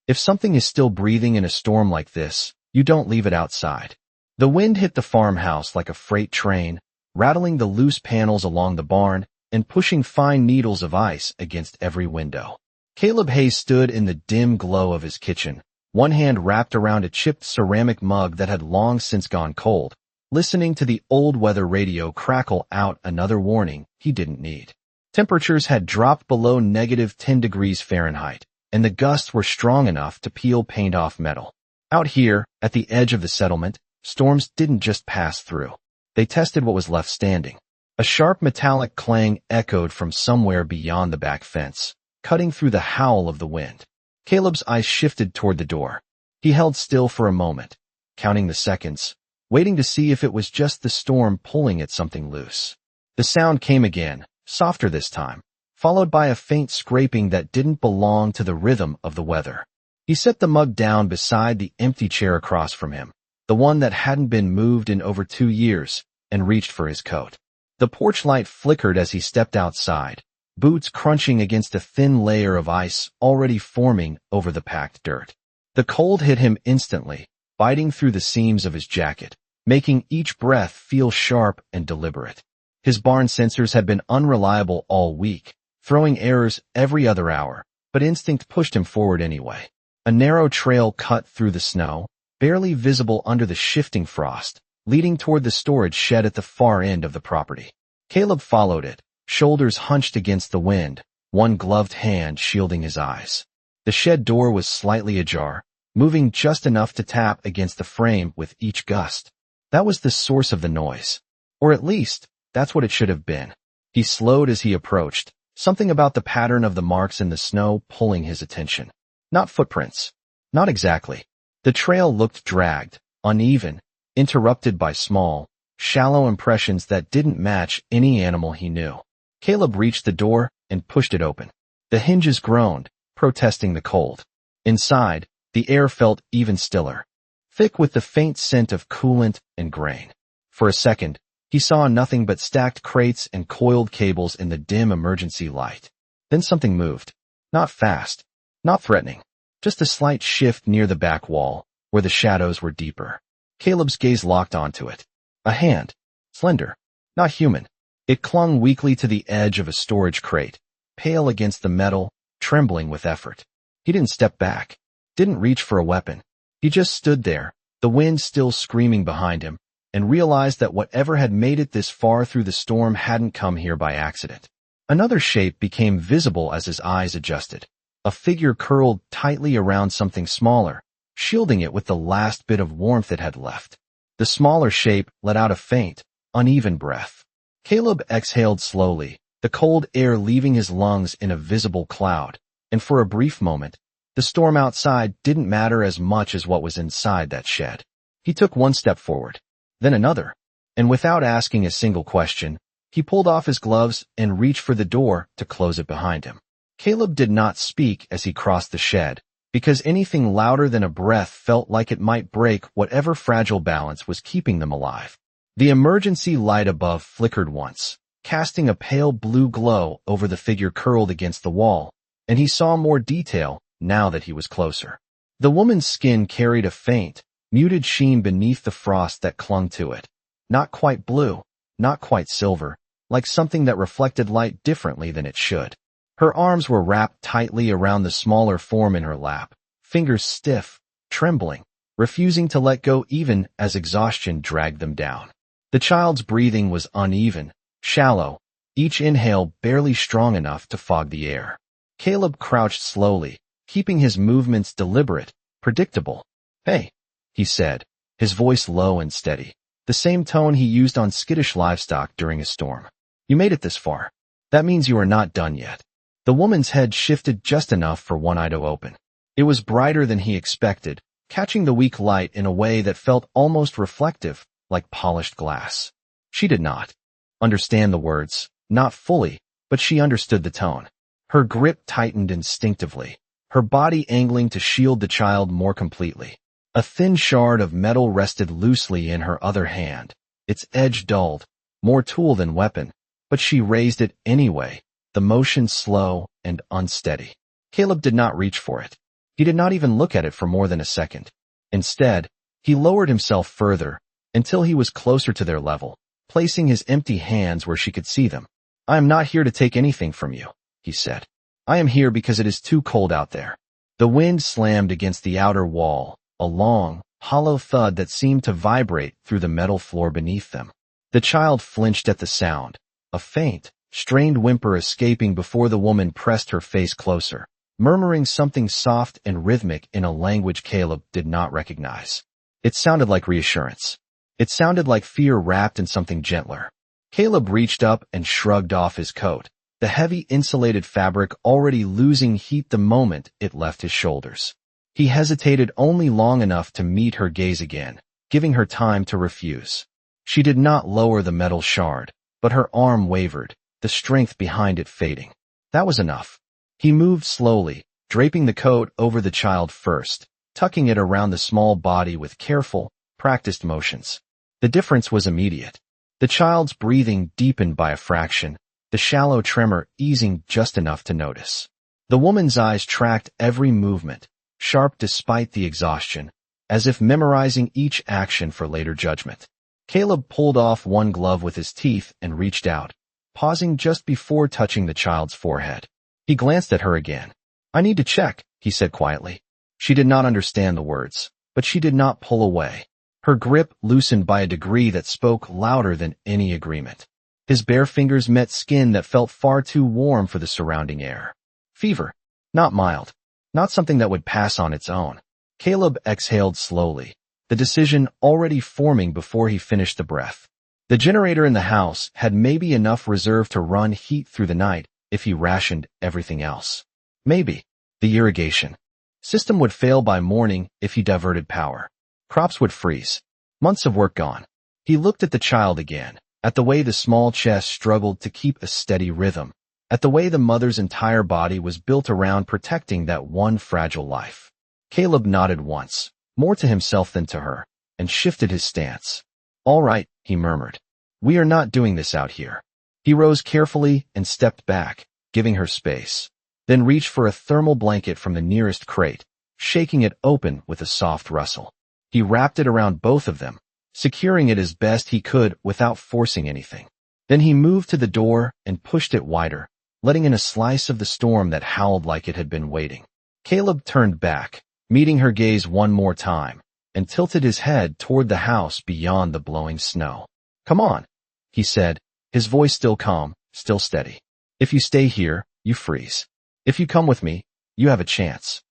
If something is still breathing in a storm like this, you don't leave it outside. The wind hit the farmhouse like a freight train, rattling the loose panels along the barn and pushing fine needles of ice against every window. Caleb Hayes stood in the dim glow of his kitchen, one hand wrapped around a chipped ceramic mug that had long since gone cold, listening to the old weather radio crackle out another warning he didn't need. Temperatures had dropped below -10 degrees Fahrenheit, and the gusts were strong enough to peel paint off metal. Out here, at the edge of the settlement, storms didn't just pass through. They tested what was left standing. A sharp metallic clang echoed from somewhere beyond the back fence, cutting through the howl of the wind. Caleb's eyes shifted toward the door. He held still for a moment, counting the seconds, waiting to see if it was just the storm pulling at something loose. The sound came again, softer this time, followed by a faint scraping that didn't belong to the rhythm of the weather. He set the mug down beside the empty chair across from him, the one that hadn't been moved in over 2 years, and reached for his coat. The porch light flickered as he stepped outside, boots crunching against a thin layer of ice already forming over the packed dirt. The cold hit him instantly, biting through the seams of his jacket, making each breath feel sharp and deliberate. His barn sensors had been unreliable all week, throwing errors every other hour, but instinct pushed him forward anyway. A narrow trail cut through the snow, barely visible under the shifting frost, leading toward the storage shed at the far end of the property. Caleb followed it, shoulders hunched against the wind, one gloved hand shielding his eyes. The shed door was slightly ajar, moving just enough to tap against the frame with each gust. That was the source of the noise. Or at least, that's what it should have been. He slowed as he approached, something about the pattern of the marks in the snow pulling his attention. Not footprints. Not exactly. The trail looked dragged, uneven, interrupted by small, shallow impressions that didn't match any animal he knew. Caleb reached the door and pushed it open. The hinges groaned, protesting the cold. Inside, the air felt even stiller, thick with the faint scent of coolant and grain. For a second, he saw nothing but stacked crates and coiled cables in the dim emergency light. Then something moved. Not fast, not threatening, just a slight shift near the back wall, where the shadows were deeper. Caleb's gaze locked onto it. A hand, slender, not human. It clung weakly to the edge of a storage crate, pale against the metal, trembling with effort. He didn't step back, didn't reach for a weapon. He just stood there, the wind still screaming behind him, and realized that whatever had made it this far through the storm hadn't come here by accident. Another shape became visible as his eyes adjusted. A figure curled tightly around something smaller, shielding it with the last bit of warmth it had left. The smaller shape let out a faint, uneven breath. Caleb exhaled slowly, the cold air leaving his lungs in a visible cloud, and for a brief moment, the storm outside didn't matter as much as what was inside that shed. He took one step forward, then another, and without asking a single question, he pulled off his gloves and reached for the door to close it behind him. Caleb did not speak as he crossed the shed, because anything louder than a breath felt like it might break whatever fragile balance was keeping them alive. The emergency light above flickered once, casting a pale blue glow over the figure curled against the wall, and he saw more detail now that he was closer. The woman's skin carried a faint, muted sheen beneath the frost that clung to it. Not quite blue, not quite silver, like something that reflected light differently than it should. Her arms were wrapped tightly around the smaller form in her lap, fingers stiff, trembling, refusing to let go even as exhaustion dragged them down. The child's breathing was uneven, shallow, each inhale barely strong enough to fog the air. Caleb crouched slowly, keeping his movements deliberate, predictable. "Hey," he said, his voice low and steady, the same tone he used on skittish livestock during a storm. "You made it this far. That means you are not done yet." The woman's head shifted just enough for one eye to open. It was brighter than he expected, catching the weak light in a way that felt almost reflective, like polished glass. She did not understand the words, not fully, but she understood the tone. Her grip tightened instinctively, her body angling to shield the child more completely. A thin shard of metal rested loosely in her other hand, its edge dulled, more tool than weapon, but she raised it anyway, the motion slow and unsteady. Caleb did not reach for it. He did not even look at it for more than a second. Instead, he lowered himself further until he was closer to their level, placing his empty hands where she could see them. "I am not here to take anything from you," he said. "I am here because it is too cold out there." The wind slammed against the outer wall, a long, hollow thud that seemed to vibrate through the metal floor beneath them. The child flinched at the sound, a faint, strained whimper escaping before the woman pressed her face closer, murmuring something soft and rhythmic in a language Caleb did not recognize. It sounded like reassurance. It sounded like fear wrapped in something gentler. Caleb reached up and shrugged off his coat, the heavy insulated fabric already losing heat the moment it left his shoulders. He hesitated only long enough to meet her gaze again, giving her time to refuse. She did not lower the metal shard, but her arm wavered, the strength behind it fading. That was enough. He moved slowly, draping the coat over the child first, tucking it around the small body with careful, practiced motions. The difference was immediate. The child's breathing deepened by a fraction, the shallow tremor easing just enough to notice. The woman's eyes tracked every movement, sharp despite the exhaustion, as if memorizing each action for later judgment. Caleb pulled off one glove with his teeth and reached out, pausing just before touching the child's forehead. He glanced at her again. "I need to check," he said quietly. She did not understand the words, but she did not pull away. Her grip loosened by a degree that spoke louder than any agreement. His bare fingers met skin that felt far too warm for the surrounding air. Fever. Not mild. Not something that would pass on its own. Caleb exhaled slowly, the decision already forming before he finished the breath. The generator in the house had maybe enough reserve to run heat through the night if he rationed everything else. Maybe. The irrigation system would fail by morning if he diverted power. Crops would freeze. Months of work gone. He looked at the child again, at the way the small chest struggled to keep a steady rhythm, at the way the mother's entire body was built around protecting that one fragile life. Caleb nodded once, more to himself than to her, and shifted his stance. "All right," he murmured. "We are not doing this out here." He rose carefully and stepped back, giving her space, then reached for a thermal blanket from the nearest crate, shaking it open with a soft rustle. He wrapped it around both of them, securing it as best he could without forcing anything. Then he moved to the door and pushed it wider, letting in a slice of the storm that howled like it had been waiting. Caleb turned back, meeting her gaze one more time, and tilted his head toward the house beyond the blowing snow. "Come on," he said, his voice still calm, still steady. "If you stay here, you freeze. If you come with me, you have a chance."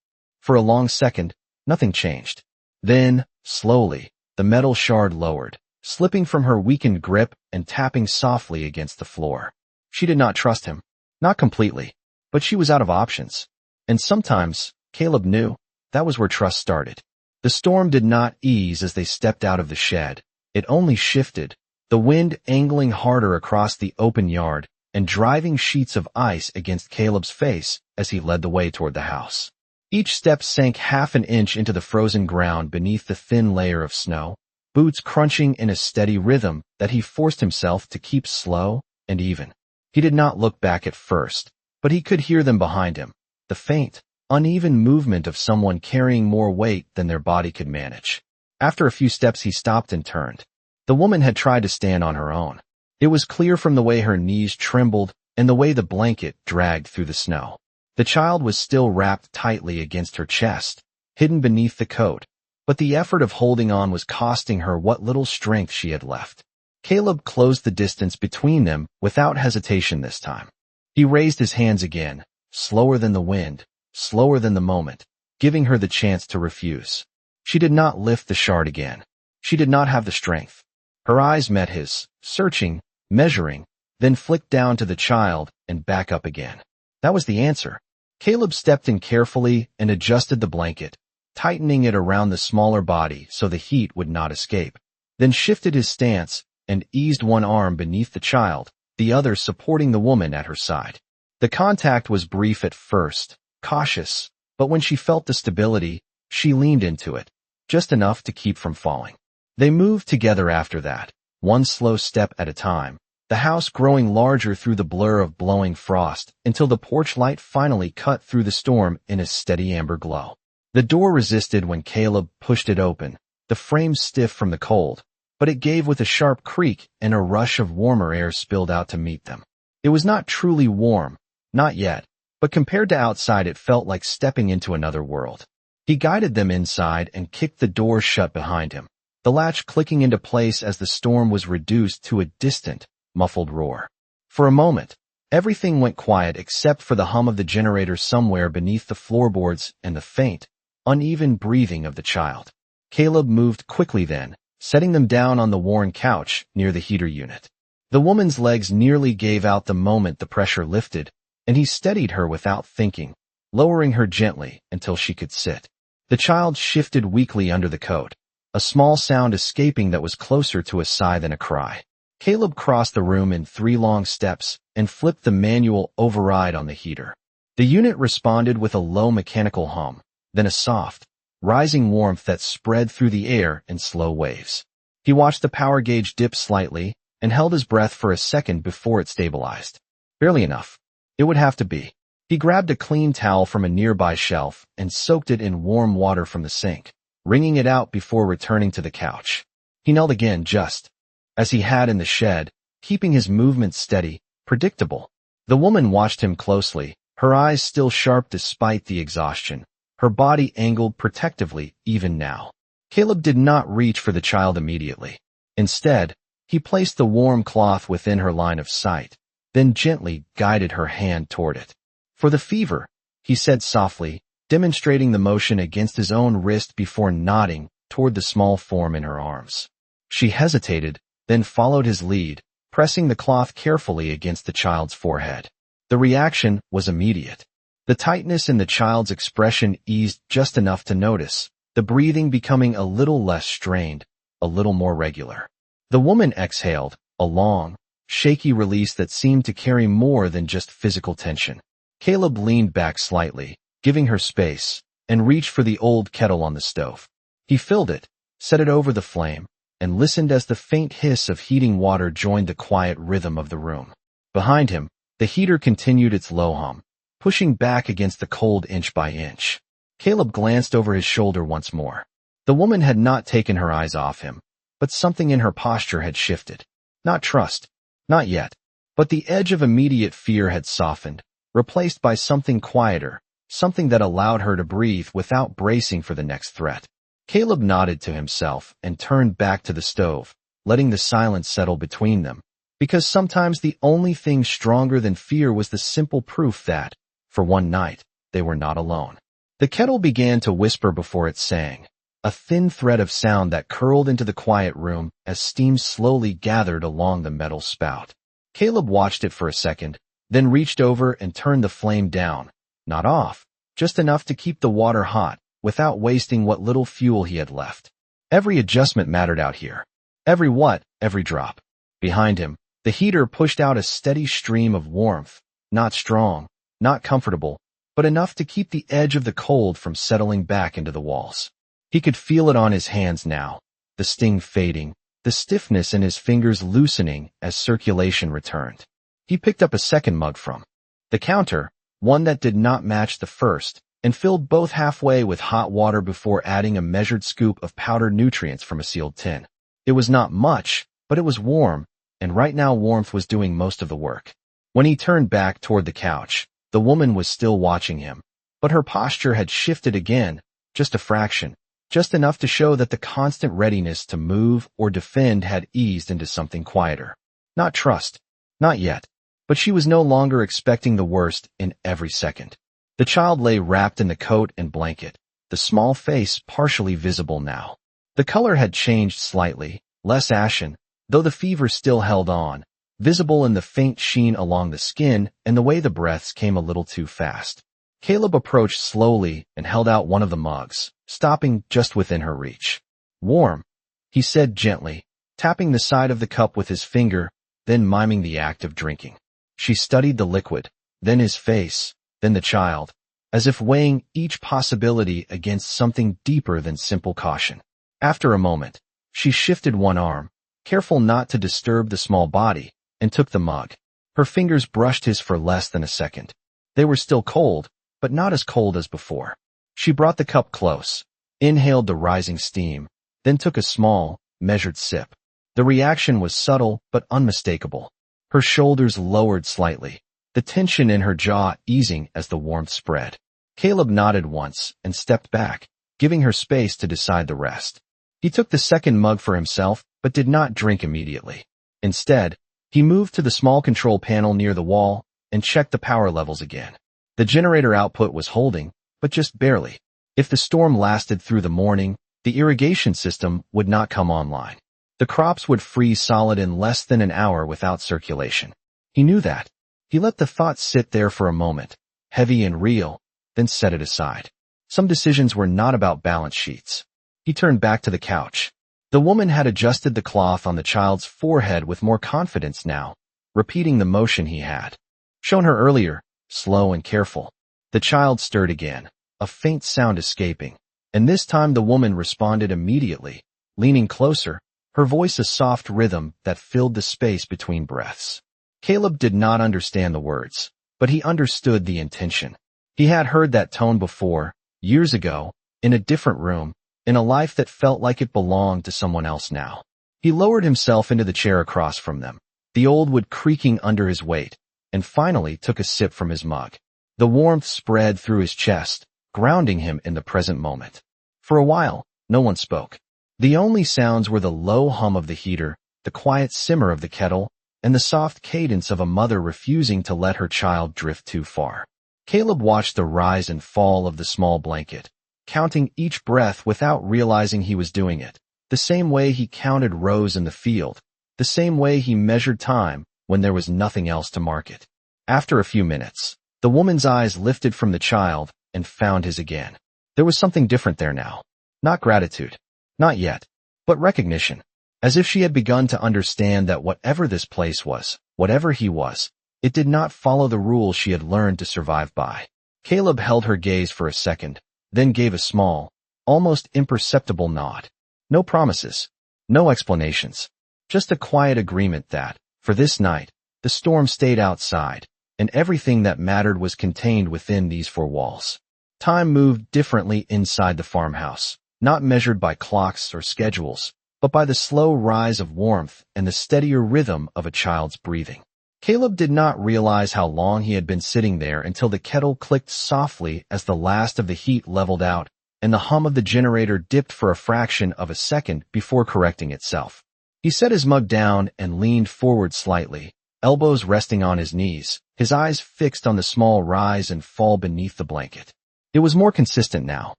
For a long second, nothing changed. Then, slowly, the metal shard lowered, slipping from her weakened grip and tapping softly against the floor. She did not trust him. Not completely, but she was out of options. And sometimes, Caleb knew, that was where trust started. The storm did not ease as they stepped out of the shed. It only shifted, the wind angling harder across the open yard and driving sheets of ice against Caleb's face as he led the way toward the house. Each step sank half an inch into the frozen ground beneath the thin layer of snow, boots crunching in a steady rhythm that he forced himself to keep slow and even. He did not look back at first, but he could hear them behind him, the faint, uneven movement of someone carrying more weight than their body could manage. After a few steps he stopped and turned. The woman had tried to stand on her own. It was clear from the way her knees trembled and the way the blanket dragged through the snow. The child was still wrapped tightly against her chest, hidden beneath the coat, but the effort of holding on was costing her what little strength she had left. Caleb closed the distance between them without hesitation this time. He raised his hands again, slower than the wind, slower than the moment, giving her the chance to refuse. She did not lift the shard again. She did not have the strength. Her eyes met his, searching, measuring, then flicked down to the child and back up again. That was the answer. Caleb stepped in carefully and adjusted the blanket, tightening it around the smaller body so the heat would not escape, then shifted his stance and eased one arm beneath the child, the other supporting the woman at her side. The contact was brief at first, cautious, but when she felt the stability, she leaned into it, just enough to keep from falling. They moved together after that, one slow step at a time, the house growing larger through the blur of blowing frost until the porch light finally cut through the storm in a steady amber glow. The door resisted when Caleb pushed it open, the frame stiff from the cold, but it gave with a sharp creak and a rush of warmer air spilled out to meet them. It was not truly warm, not yet, but compared to outside it felt like stepping into another world. He guided them inside and kicked the door shut behind him, the latch clicking into place as the storm was reduced to a distant, muffled roar. For a moment, everything went quiet except for the hum of the generator somewhere beneath the floorboards and the faint, uneven breathing of the child. Caleb moved quickly then, setting them down on the worn couch near the heater unit. The woman's legs nearly gave out the moment the pressure lifted, and he steadied her without thinking, lowering her gently until she could sit. The child shifted weakly under the coat, a small sound escaping that was closer to a sigh than a cry. Caleb crossed the room in 3 long steps and flipped the manual override on the heater. The unit responded with a low mechanical hum, then a soft, rising warmth that spread through the air in slow waves. He watched the power gauge dip slightly and held his breath for a second before it stabilized. Barely enough. It would have to be. He grabbed a clean towel from a nearby shelf and soaked it in warm water from the sink, wringing it out before returning to the couch. He knelt again just as he had in the shed, keeping his movements steady, predictable. The woman watched him closely, her eyes still sharp despite the exhaustion, her body angled protectively even now. Caleb did not reach for the child immediately. Instead, he placed the warm cloth within her line of sight, then gently guided her hand toward it. For the fever, he said softly, demonstrating the motion against his own wrist before nodding toward the small form in her arms. She hesitated, then followed his lead, pressing the cloth carefully against the child's forehead. The reaction was immediate. The tightness in the child's expression eased just enough to notice, the breathing becoming a little less strained, a little more regular. The woman exhaled, a long, shaky release that seemed to carry more than just physical tension. Caleb leaned back slightly, giving her space, and reached for the old kettle on the stove. He filled it, set it over the flame, and listened as the faint hiss of heating water joined the quiet rhythm of the room. Behind him, the heater continued its low hum, pushing back against the cold inch by inch. Caleb glanced over his shoulder once more. The woman had not taken her eyes off him, but something in her posture had shifted. Not trust, not yet, but the edge of immediate fear had softened, replaced by something quieter, something that allowed her to breathe without bracing for the next threat. Caleb nodded to himself and turned back to the stove, letting the silence settle between them, because sometimes the only thing stronger than fear was the simple proof that, for one night, they were not alone. The kettle began to whisper before it sang, a thin thread of sound that curled into the quiet room as steam slowly gathered along the metal spout. Caleb watched it for a second, then reached over and turned the flame down, not off, just enough to keep the water hot, without wasting what little fuel he had left. Every adjustment mattered out here. Every drop. Behind him, the heater pushed out a steady stream of warmth, not strong, not comfortable, but enough to keep the edge of the cold from settling back into the walls. He could feel it on his hands now, the sting fading, the stiffness in his fingers loosening as circulation returned. He picked up a second mug from the counter, one that did not match the first, and filled both halfway with hot water before adding a measured scoop of powdered nutrients from a sealed tin. It was not much, but it was warm, and right now warmth was doing most of the work. When he turned back toward the couch, the woman was still watching him, but her posture had shifted again, just a fraction, just enough to show that the constant readiness to move or defend had eased into something quieter. Not trust, not yet, but she was no longer expecting the worst in every second. The child lay wrapped in the coat and blanket, the small face partially visible now. The color had changed slightly, less ashen, though the fever still held on, visible in the faint sheen along the skin and the way the breaths came a little too fast. Caleb approached slowly and held out one of the mugs, stopping just within her reach. Warm, he said gently, tapping the side of the cup with his finger, then miming the act of drinking. She studied the liquid, then his face, then the child, as if weighing each possibility against something deeper than simple caution. After a moment, she shifted one arm, careful not to disturb the small body, and took the mug. Her fingers brushed his for less than a second. They were still cold, but not as cold as before. She brought the cup close, inhaled the rising steam, then took a small, measured sip. The reaction was subtle but unmistakable. Her shoulders lowered slightly, the tension in her jaw easing as the warmth spread. Caleb nodded once and stepped back, giving her space to decide the rest. He took the second mug for himself, but did not drink immediately. Instead, he moved to the small control panel near the wall and checked the power levels again. The generator output was holding, but just barely. If the storm lasted through the morning, the irrigation system would not come online. The crops would freeze solid in less than an hour without circulation. He knew that. He let the thought sit there for a moment, heavy and real, then set it aside. Some decisions were not about balance sheets. He turned back to the couch. The woman had adjusted the cloth on the child's forehead with more confidence now, repeating the motion he had shown her earlier, slow and careful. The child stirred again, a faint sound escaping, and this time the woman responded immediately, leaning closer, her voice a soft rhythm that filled the space between breaths. Caleb did not understand the words, but he understood the intention. He had heard that tone before, years ago, in a different room, in a life that felt like it belonged to someone else now. He lowered himself into the chair across from them, the old wood creaking under his weight, and finally took a sip from his mug. The warmth spread through his chest, grounding him in the present moment. For a while, no one spoke. The only sounds were the low hum of the heater, the quiet simmer of the kettle, and the soft cadence of a mother refusing to let her child drift too far. Caleb watched the rise and fall of the small blanket, counting each breath without realizing he was doing it, the same way he counted rows in the field, the same way he measured time when there was nothing else to mark it. After a few minutes, the woman's eyes lifted from the child and found his again. There was something different there now. Not gratitude. Not yet. But recognition. As if she had begun to understand that whatever this place was, whatever he was, it did not follow the rules she had learned to survive by. Caleb held her gaze for a second, then gave a small, almost imperceptible nod. No promises. No explanations. Just a quiet agreement that, for this night, the storm stayed outside, and everything that mattered was contained within these four walls. Time moved differently inside the farmhouse, not measured by clocks or schedules, but by the slow rise of warmth and the steadier rhythm of a child's breathing. Caleb did not realize how long he had been sitting there until the kettle clicked softly as the last of the heat leveled out, and the hum of the generator dipped for a fraction of a second before correcting itself. He set his mug down and leaned forward slightly, elbows resting on his knees, his eyes fixed on the small rise and fall beneath the blanket. It was more consistent now.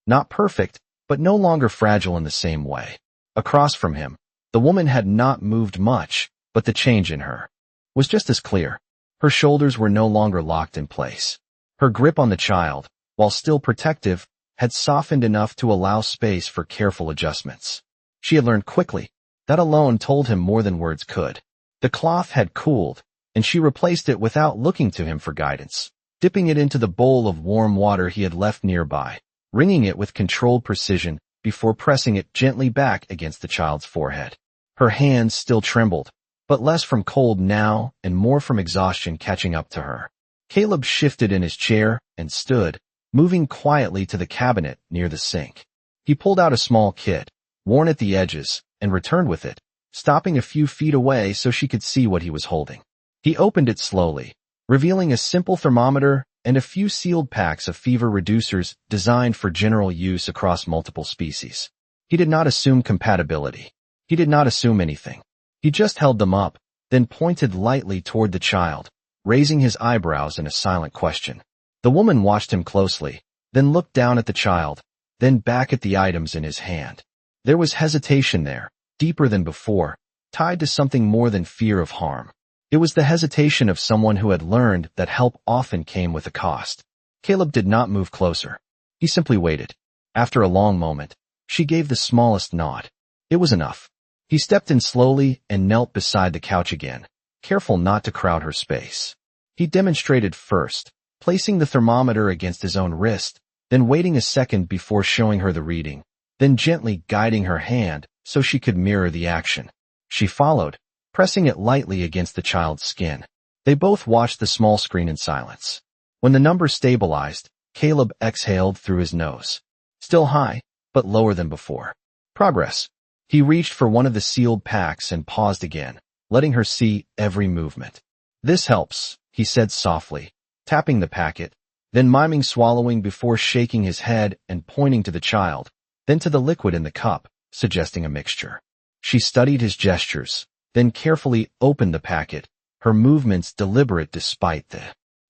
Not perfect, but no longer fragile in the same way. Across from him, the woman had not moved much, but the change in her was just as clear. Her shoulders were no longer locked in place. Her grip on the child, while still protective, had softened enough to allow space for careful adjustments. She had learned quickly. That alone told him more than words could. The cloth had cooled, and she replaced it without looking to him for guidance, dipping it into the bowl of warm water he had left nearby, wringing it with controlled precision before pressing it gently back against the child's forehead. Her hands still trembled, but less from cold now and more from exhaustion catching up to her. Caleb shifted in his chair and stood, moving quietly to the cabinet near the sink. He pulled out a small kit, worn at the edges, and returned with it, stopping a few feet away so she could see what he was holding. He opened it slowly, revealing a simple thermometer and a few sealed packs of fever reducers designed for general use across multiple species. He did not assume compatibility. He did not assume anything. He just held them up, then pointed lightly toward the child, raising his eyebrows in a silent question. The woman watched him closely, then looked down at the child, then back at the items in his hand. There was hesitation there, deeper than before, tied to something more than fear of harm. It was the hesitation of someone who had learned that help often came with a cost. Caleb did not move closer. He simply waited. After a long moment, she gave the smallest nod. It was enough. He stepped in slowly and knelt beside the couch again, careful not to crowd her space. He demonstrated first, placing the thermometer against his own wrist, then waiting a second before showing her the reading, then gently guiding her hand so she could mirror the action. She followed, pressing it lightly against the child's skin. They both watched the small screen in silence. When the number stabilized, Caleb exhaled through his nose. Still high, but lower than before. Progress. He reached for one of the sealed packs and paused again, letting her see every movement. This helps, he said softly, tapping the packet, then miming swallowing before shaking his head and pointing to the child, then to the liquid in the cup, suggesting a mixture. She studied his gestures, then carefully opened the packet, her movements deliberate despite the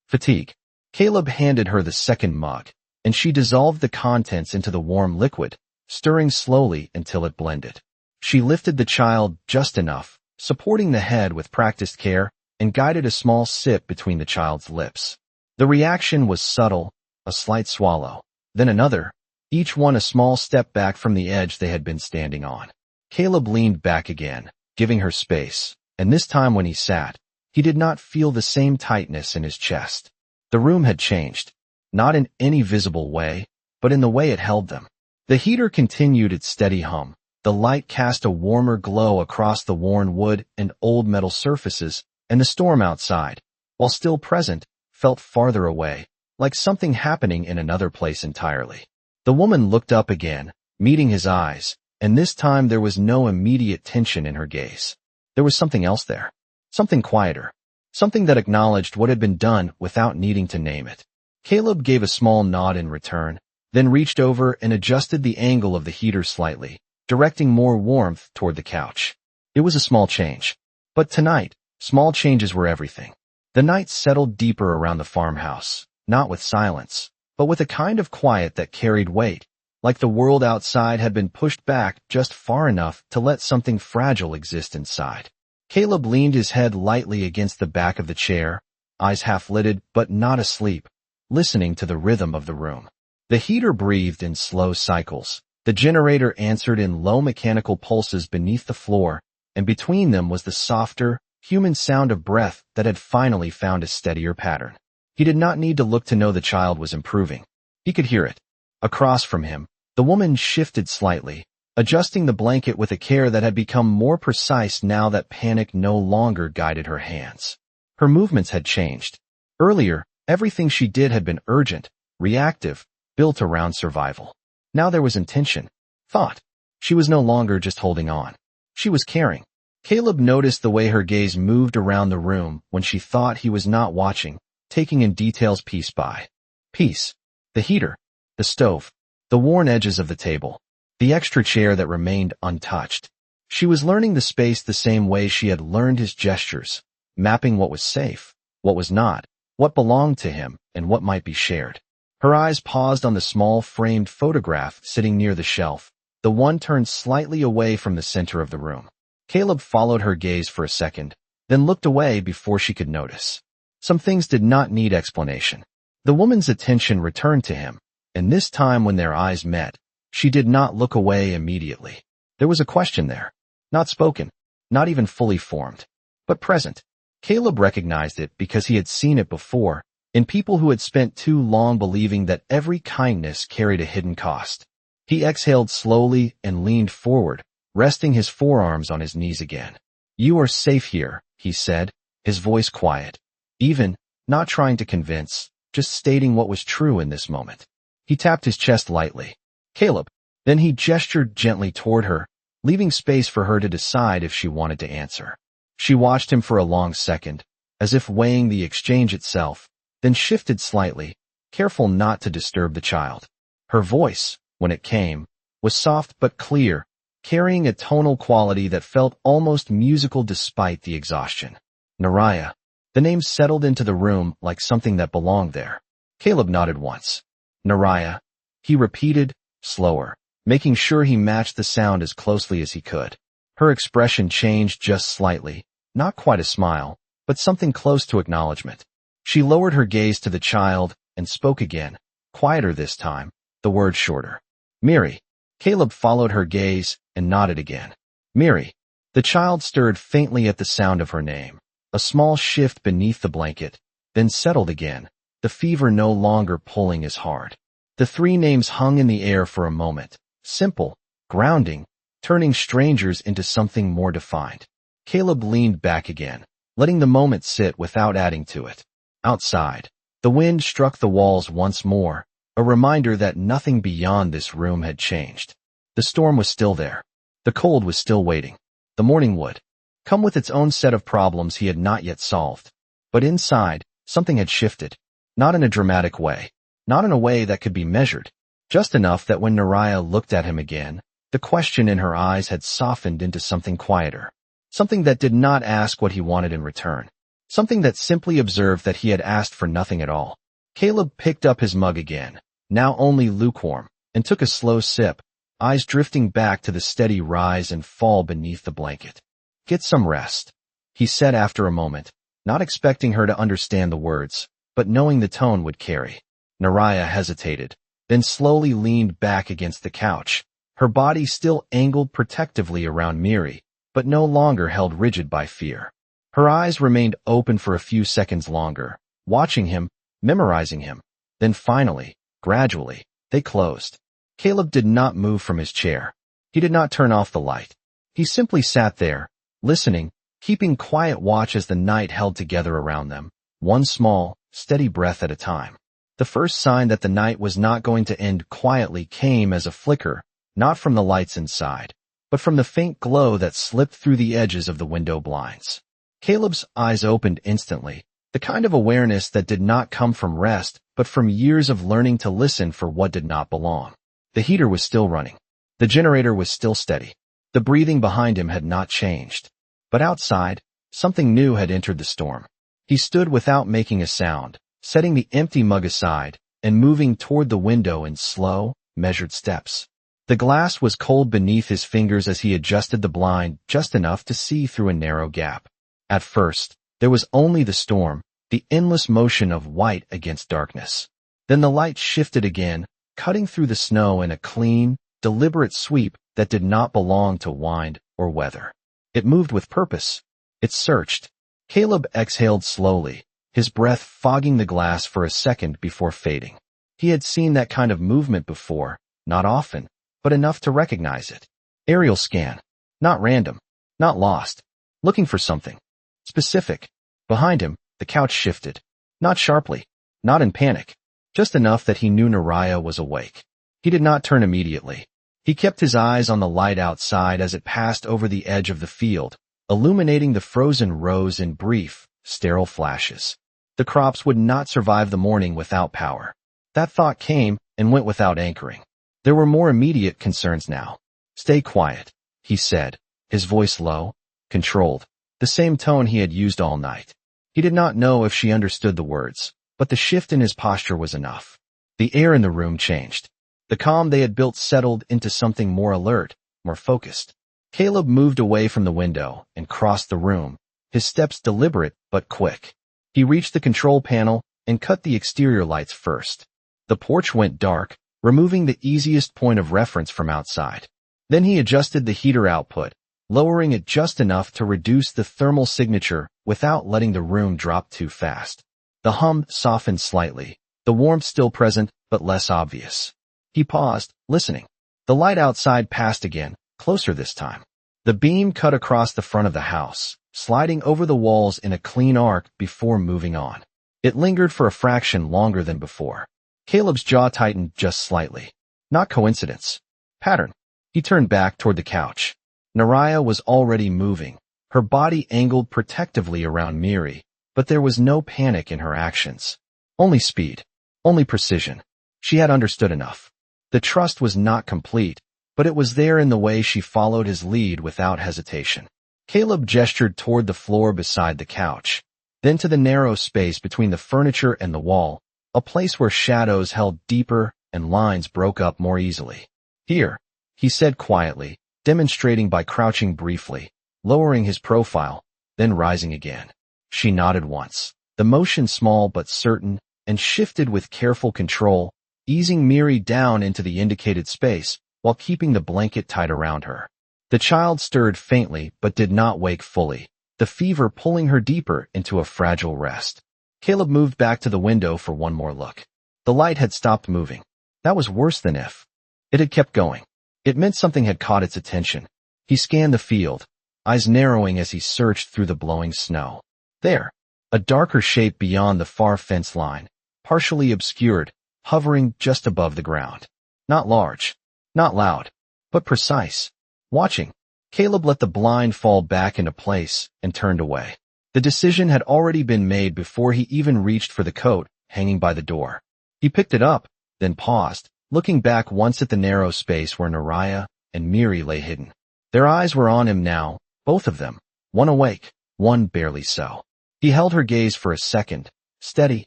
fatigue. Caleb handed her the second mug, and she dissolved the contents into the warm liquid, stirring slowly until it blended. She lifted the child just enough, supporting the head with practiced care, and guided a small sip between the child's lips. The reaction was subtle, a slight swallow, then another, each one a small step back from the edge they had been standing on. Caleb leaned back again, giving her space, and this time when he sat, he did not feel the same tightness in his chest. The room had changed, not in any visible way, but in the way it held them. The heater continued its steady hum. The light cast a warmer glow across the worn wood and old metal surfaces, and the storm outside, while still present, felt farther away, like something happening in another place entirely. The woman looked up again, meeting his eyes, and this time there was no immediate tension in her gaze. There was something else there. Something quieter. Something that acknowledged what had been done without needing to name it. Caleb gave a small nod in return, then reached over and adjusted the angle of the heater slightly, directing more warmth toward the couch. It was a small change. But tonight, small changes were everything. The night settled deeper around the farmhouse, not with silence, but with a kind of quiet that carried weight, like the world outside had been pushed back just far enough to let something fragile exist inside. Caleb leaned his head lightly against the back of the chair, eyes half-lidded but not asleep, listening to the rhythm of the room. The heater breathed in slow cycles. The generator answered in low mechanical pulses beneath the floor, and between them was the softer, human sound of breath that had finally found a steadier pattern. He did not need to look to know the child was improving. He could hear it. Across from him, the woman shifted slightly, adjusting the blanket with a care that had become more precise now that panic no longer guided her hands. Her movements had changed. Earlier, everything she did had been urgent, reactive, built around survival. Now there was intention, thought. She was no longer just holding on. She was caring. Caleb noticed the way her gaze moved around the room when she thought he was not watching, taking in details piece by piece. The heater, the stove, the worn edges of the table, the extra chair that remained untouched. She was learning the space the same way she had learned his gestures, mapping what was safe, what was not, what belonged to him, and what might be shared. Her eyes paused on the small framed photograph sitting near the shelf, the one turned slightly away from the center of the room. Caleb followed her gaze for a second, then looked away before she could notice. Some things did not need explanation. The woman's attention returned to him, and this time when their eyes met, she did not look away immediately. There was a question there, not spoken, not even fully formed, but present. Caleb recognized it because he had seen it before, in people who had spent too long believing that every kindness carried a hidden cost. He exhaled slowly and leaned forward, resting his forearms on his knees again. "You are safe here," he said, his voice quiet, even, not trying to convince, just stating what was true in this moment. He tapped his chest lightly. "Caleb." Then he gestured gently toward her, leaving space for her to decide if she wanted to answer. She watched him for a long second, as if weighing the exchange itself, then shifted slightly, careful not to disturb the child. Her voice, when it came, was soft but clear, carrying a tonal quality that felt almost musical despite the exhaustion. "Nariah." The name settled into the room like something that belonged there. Caleb nodded once. "Nariah," he repeated, slower, making sure he matched the sound as closely as he could. Her expression changed just slightly, not quite a smile, but something close to acknowledgement. She lowered her gaze to the child and spoke again, quieter this time, the words shorter. "Miri." Caleb followed her gaze and nodded again. "Miri." The child stirred faintly at the sound of her name, a small shift beneath the blanket, then settled again, the fever no longer pulling as hard. The three names hung in the air for a moment, simple, grounding, turning strangers into something more defined. Caleb leaned back again, letting the moment sit without adding to it. Outside, the wind struck the walls once more, a reminder that nothing beyond this room had changed. The storm was still there. The cold was still waiting. The morning would come with its own set of problems he had not yet solved. But inside, something had shifted. Not in a dramatic way. Not in a way that could be measured. Just enough that when Naraya looked at him again, the question in her eyes had softened into something quieter. Something that did not ask what he wanted in return. Something that simply observed that he had asked for nothing at all. Caleb picked up his mug again, now only lukewarm, and took a slow sip, eyes drifting back to the steady rise and fall beneath the blanket. "Get some rest," he said after a moment, not expecting her to understand the words, but knowing the tone would carry. Naraya hesitated, then slowly leaned back against the couch, her body still angled protectively around Miri, but no longer held rigid by fear. Her eyes remained open for a few seconds longer, watching him, memorizing him. Then finally, gradually, they closed. Caleb did not move from his chair. He did not turn off the light. He simply sat there, listening, keeping quiet watch as the night held together around them, one small, steady breath at a time. The first sign that the night was not going to end quietly came as a flicker, not from the lights inside, but from the faint glow that slipped through the edges of the window blinds. Caleb's eyes opened instantly, the kind of awareness that did not come from rest, but from years of learning to listen for what did not belong. The heater was still running. The generator was still steady. The breathing behind him had not changed. But outside, something new had entered the storm. He stood without making a sound, setting the empty mug aside, and moving toward the window in slow, measured steps. The glass was cold beneath his fingers as he adjusted the blind just enough to see through a narrow gap. At first, there was only the storm, the endless motion of white against darkness. Then the light shifted again, cutting through the snow in a clean, deliberate sweep that did not belong to wind or weather. It moved with purpose. It searched. Caleb exhaled slowly, his breath fogging the glass for a second before fading. He had seen that kind of movement before, not often, but enough to recognize it. Aerial scan. Not random. Not lost. Looking for something specific. Behind him, the couch shifted. Not sharply. Not in panic. Just enough that he knew Naraya was awake. He did not turn immediately. He kept his eyes on the light outside as it passed over the edge of the field, illuminating the frozen rows in brief, sterile flashes. The crops would not survive the morning without power. That thought came and went without anchoring. There were more immediate concerns now. "Stay quiet," he said, his voice low, controlled, the same tone he had used all night. He did not know if she understood the words, but the shift in his posture was enough. The air in the room changed. The calm they had built settled into something more alert, more focused. Caleb moved away from the window and crossed the room, his steps deliberate but quick. He reached the control panel and cut the exterior lights first. The porch went dark, removing the easiest point of reference from outside. Then he adjusted the heater output, lowering it just enough to reduce the thermal signature without letting the room drop too fast. The hum softened slightly, the warmth still present but less obvious. He paused, listening. The light outside passed again, closer this time. The beam cut across the front of the house, sliding over the walls in a clean arc before moving on. It lingered for a fraction longer than before. Caleb's jaw tightened just slightly. Not coincidence. Pattern. He turned back toward the couch. Naraya was already moving, her body angled protectively around Miri, but there was no panic in her actions. Only speed. Only precision. She had understood enough. The trust was not complete, but it was there in the way she followed his lead without hesitation. Caleb gestured toward the floor beside the couch, then to the narrow space between the furniture and the wall, a place where shadows held deeper and lines broke up more easily. "Here," he said quietly, demonstrating by crouching briefly, lowering his profile, then rising again. She nodded once, the motion small but certain, and shifted with careful control, easing Miri down into the indicated space while keeping the blanket tight around her. The child stirred faintly but did not wake fully, the fever pulling her deeper into a fragile rest. Caleb moved back to the window for one more look. The light had stopped moving. That was worse than if it had kept going. It meant something had caught its attention. He scanned the field, eyes narrowing as he searched through the blowing snow. There, a darker shape beyond the far fence line, partially obscured, hovering just above the ground. Not large, not loud, but precise. Watching, Caleb let the blind fall back into place and turned away. The decision had already been made before he even reached for the coat hanging by the door. He picked it up, then paused, looking back once at the narrow space where Naraya and Miri lay hidden. Their eyes were on him now, both of them, one awake, one barely so. He held her gaze for a second, steady,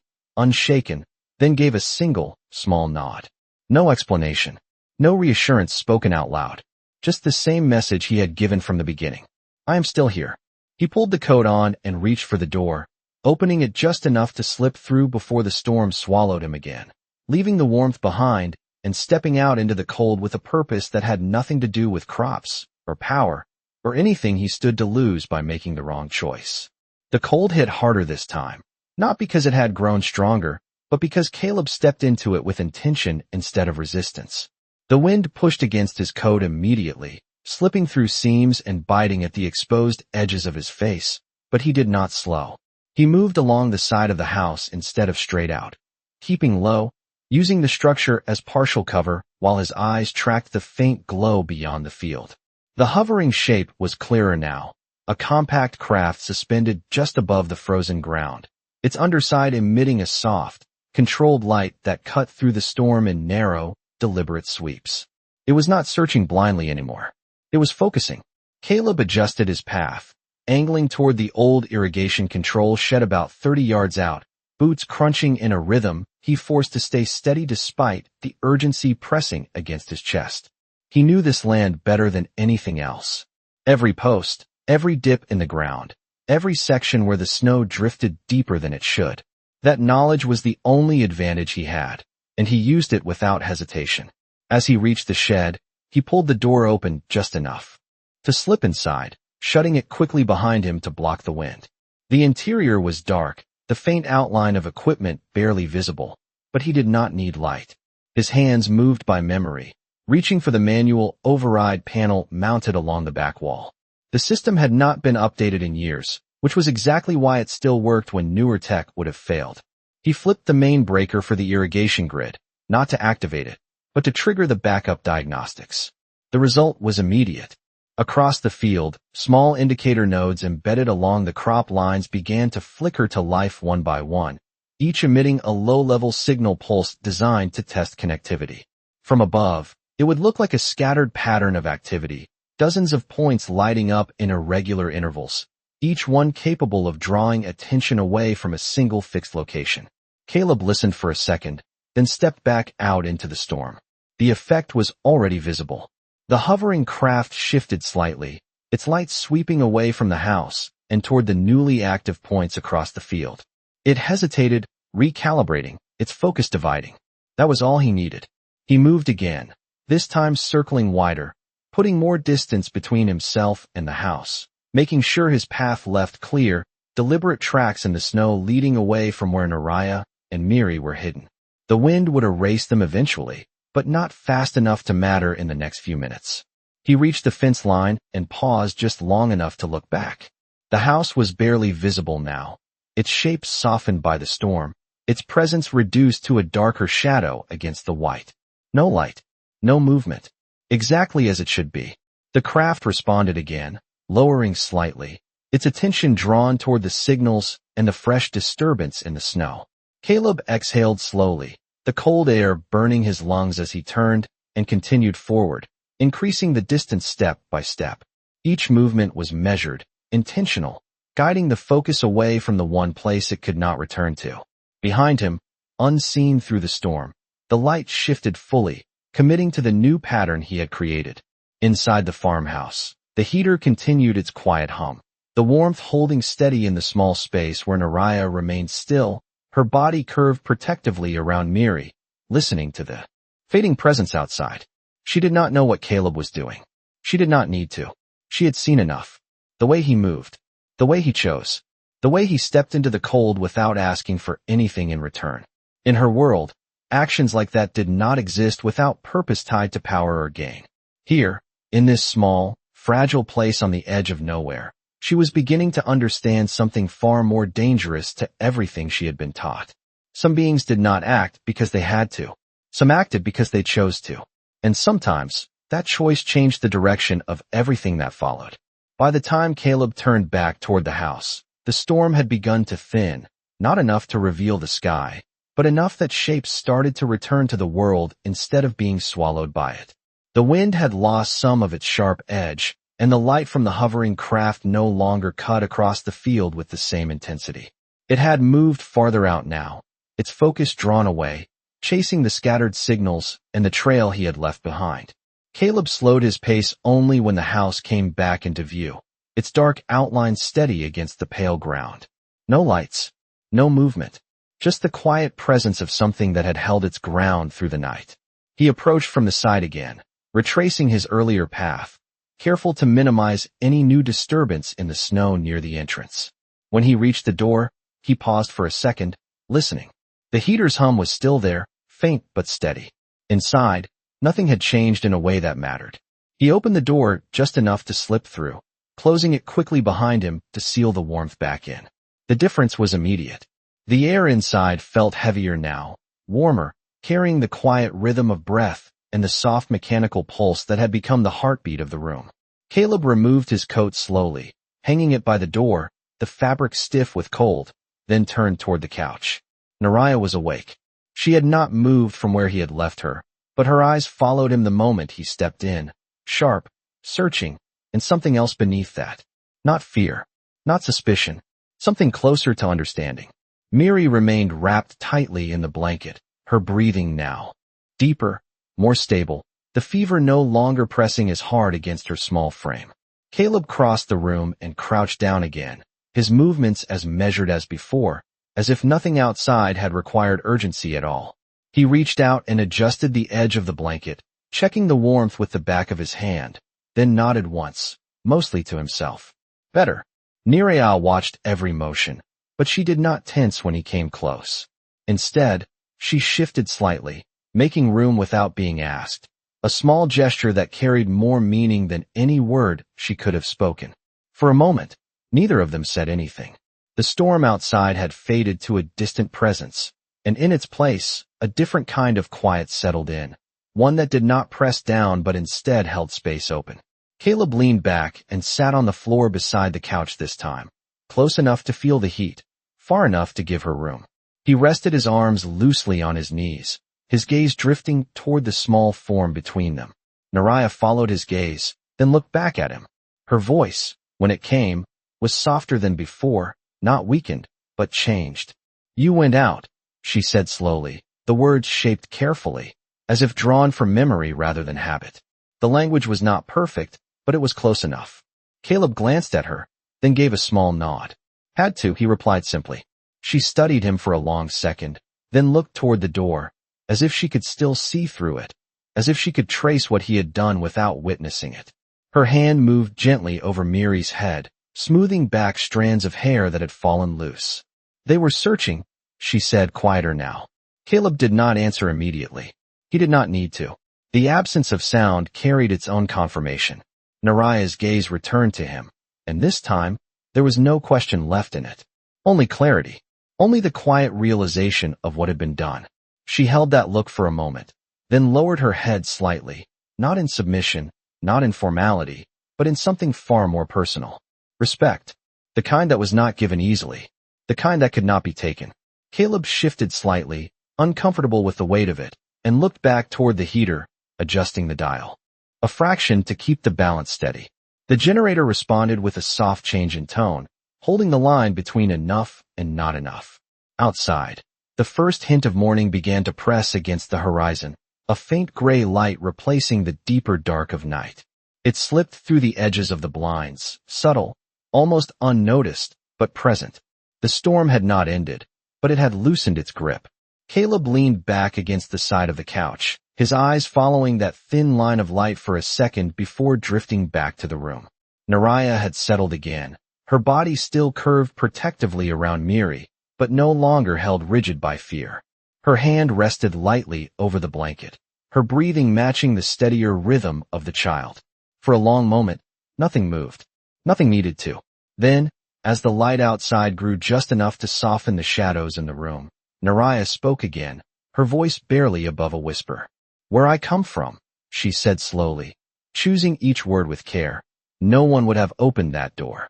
unshaken, then gave a single, small nod. No explanation, no reassurance spoken out loud, just the same message he had given from the beginning. I am still here. He pulled the coat on and reached for the door, opening it just enough to slip through before the storm swallowed him again, leaving the warmth behind and stepping out into the cold with a purpose that had nothing to do with crops, or power, or anything he stood to lose by making the wrong choice. The cold hit harder this time, not because it had grown stronger, but because Caleb stepped into it with intention instead of resistance. The wind pushed against his coat immediately, slipping through seams and biting at the exposed edges of his face, but he did not slow. He moved along the side of the house instead of straight out, keeping low, using the structure as partial cover while his eyes tracked the faint glow beyond the field. The hovering shape was clearer now, a compact craft suspended just above the frozen ground, its underside emitting a soft, controlled light that cut through the storm in narrow, deliberate sweeps. It was not searching blindly anymore. It was focusing. Caleb adjusted his path, angling toward the old irrigation control shed about 30 yards out, boots crunching in a rhythm he forced to stay steady despite the urgency pressing against his chest. He knew this land better than anything else. Every post, every dip in the ground, every section where the snow drifted deeper than it should. That knowledge was the only advantage he had, and he used it without hesitation. As he reached the shed, he pulled the door open just enough to slip inside, shutting it quickly behind him to block the wind. The interior was dark, the faint outline of equipment barely visible, but he did not need light. His hands moved by memory, reaching for the manual override panel mounted along the back wall. The system had not been updated in years, which was exactly why it still worked when newer tech would have failed. He flipped the main breaker for the irrigation grid, not to activate it, but to trigger the backup diagnostics. The result was immediate. Across the field, small indicator nodes embedded along the crop lines began to flicker to life one by one, each emitting a low-level signal pulse designed to test connectivity. From above, it would look like a scattered pattern of activity, dozens of points lighting up in irregular intervals, each one capable of drawing attention away from a single fixed location. Caleb listened for a second, then stepped back out into the storm. The effect was already visible. The hovering craft shifted slightly, its light sweeping away from the house and toward the newly active points across the field. It hesitated, recalibrating, its focus dividing. That was all he needed. He moved again, this time circling wider, putting more distance between himself and the house, making sure his path left clear, deliberate tracks in the snow leading away from where Naraya and Miri were hidden. The wind would erase them eventually, but not fast enough to matter in the next few minutes. He reached the fence line and paused just long enough to look back. The house was barely visible now, its shape softened by the storm, its presence reduced to a darker shadow against the white. No light, no movement. Exactly as it should be. The craft responded again, lowering slightly, its attention drawn toward the signals and the fresh disturbance in the snow. Caleb exhaled slowly, the cold air burning his lungs as he turned and continued forward, increasing the distance step by step. Each movement was measured, intentional, guiding the focus away from the one place it could not return to. Behind him, unseen through the storm, the light shifted fully, committing to the new pattern he had created. Inside the farmhouse, the heater continued its quiet hum, the warmth holding steady in the small space where Naraya remained still, her body curved protectively around Miri, listening to the fading presence outside. She did not know what Caleb was doing. She did not need to. She had seen enough. The way he moved, the way he chose, the way he stepped into the cold without asking for anything in return. In her world, actions like that did not exist without purpose tied to power or gain. Here, in this small, fragile place on the edge of nowhere, she was beginning to understand something far more dangerous to everything she had been taught. Some beings did not act because they had to. Some acted because they chose to. And sometimes, that choice changed the direction of everything that followed. By the time Caleb turned back toward the house, the storm had begun to thin, not enough to reveal the sky, but enough that shapes started to return to the world instead of being swallowed by it. The wind had lost some of its sharp edge, and the light from the hovering craft no longer cut across the field with the same intensity. It had moved farther out now, its focus drawn away, chasing the scattered signals and the trail he had left behind. Caleb slowed his pace only when the house came back into view, its dark outline steady against the pale ground. No lights, no movement, just the quiet presence of something that had held its ground through the night. He approached from the side again, retracing his earlier path, careful to minimize any new disturbance in the snow near the entrance. When he reached the door, he paused for a second, listening. The heater's hum was still there, faint but steady. Inside, nothing had changed in a way that mattered. He opened the door just enough to slip through, closing it quickly behind him to seal the warmth back in. The difference was immediate. The air inside felt heavier now, warmer, carrying the quiet rhythm of breath and the soft mechanical pulse that had become the heartbeat of the room. Caleb removed his coat slowly, hanging it by the door, the fabric stiff with cold, then turned toward the couch. Naraya was awake. She had not moved from where he had left her, but her eyes followed him the moment he stepped in, sharp, searching, and something else beneath that. Not fear, not suspicion, something closer to understanding. Miri remained wrapped tightly in the blanket, her breathing now deeper, more stable, the fever no longer pressing as hard against her small frame. Caleb crossed the room and crouched down again, his movements as measured as before, as if nothing outside had required urgency at all. He reached out and adjusted the edge of the blanket, checking the warmth with the back of his hand, then nodded once, mostly to himself. Better. Nerea watched every motion, but she did not tense when he came close. Instead, she shifted slightly, making room without being asked, a small gesture that carried more meaning than any word she could have spoken. For a moment, neither of them said anything. The storm outside had faded to a distant presence, and in its place, a different kind of quiet settled in, one that did not press down but instead held space open. Caleb leaned back and sat on the floor beside the couch this time, close enough to feel the heat, far enough to give her room. He rested his arms loosely on his knees, his gaze drifting toward the small form between them. Naraya followed his gaze, then looked back at him. Her voice, when it came, was softer than before, not weakened, but changed. "You went out," she said slowly, the words shaped carefully, as if drawn from memory rather than habit. The language was not perfect, but it was close enough. Caleb glanced at her, then gave a small nod. "Had to," he replied simply. She studied him for a long second, then looked toward the door, as if she could still see through it, as if she could trace what he had done without witnessing it. Her hand moved gently over Miri's head, smoothing back strands of hair that had fallen loose. "They were searching," she said, quieter now. Caleb did not answer immediately. He did not need to. The absence of sound carried its own confirmation. Naraya's gaze returned to him, and this time, there was no question left in it. Only clarity. Only the quiet realization of what had been done. She held that look for a moment, then lowered her head slightly, not in submission, not in formality, but in something far more personal. Respect. The kind that was not given easily. The kind that could not be taken. Caleb shifted slightly, uncomfortable with the weight of it, and looked back toward the heater, adjusting the dial. A fraction to keep the balance steady. The generator responded with a soft change in tone, holding the line between enough and not enough. Outside, the first hint of morning began to press against the horizon, a faint gray light replacing the deeper dark of night. It slipped through the edges of the blinds, subtle, almost unnoticed, but present. The storm had not ended, but it had loosened its grip. Caleb leaned back against the side of the couch, his eyes following that thin line of light for a second before drifting back to the room. Naraya had settled again, her body still curved protectively around Miri, but no longer held rigid by fear. Her hand rested lightly over the blanket, her breathing matching the steadier rhythm of the child. For a long moment, nothing moved. Nothing needed to. Then, as the light outside grew just enough to soften the shadows in the room, Naraya spoke again, her voice barely above a whisper. Where I come from, she said slowly, choosing each word with care. No one would have opened that door.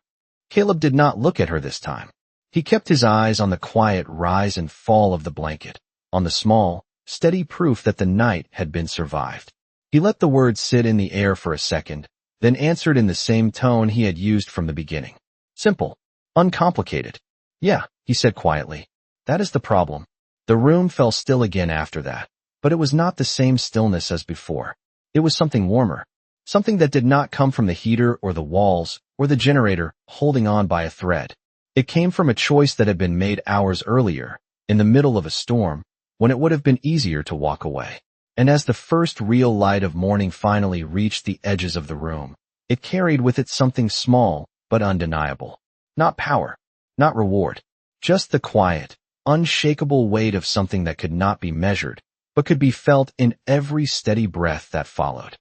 Caleb did not look at her this time. He kept his eyes on the quiet rise and fall of the blanket, on the small, steady proof that the night had been survived. He let the words sit in the air for a second, then answered in the same tone he had used from the beginning. Simple. Uncomplicated. Yeah, he said quietly. That is the problem. The room fell still again after that, but it was not the same stillness as before. It was something warmer. Something that did not come from the heater or the walls or the generator holding on by a thread. It came from a choice that had been made hours earlier, in the middle of a storm, when it would have been easier to walk away. And as the first real light of morning finally reached the edges of the room, it carried with it something small but undeniable. Not power, not reward, just the quiet, unshakable weight of something that could not be measured, but could be felt in every steady breath that followed.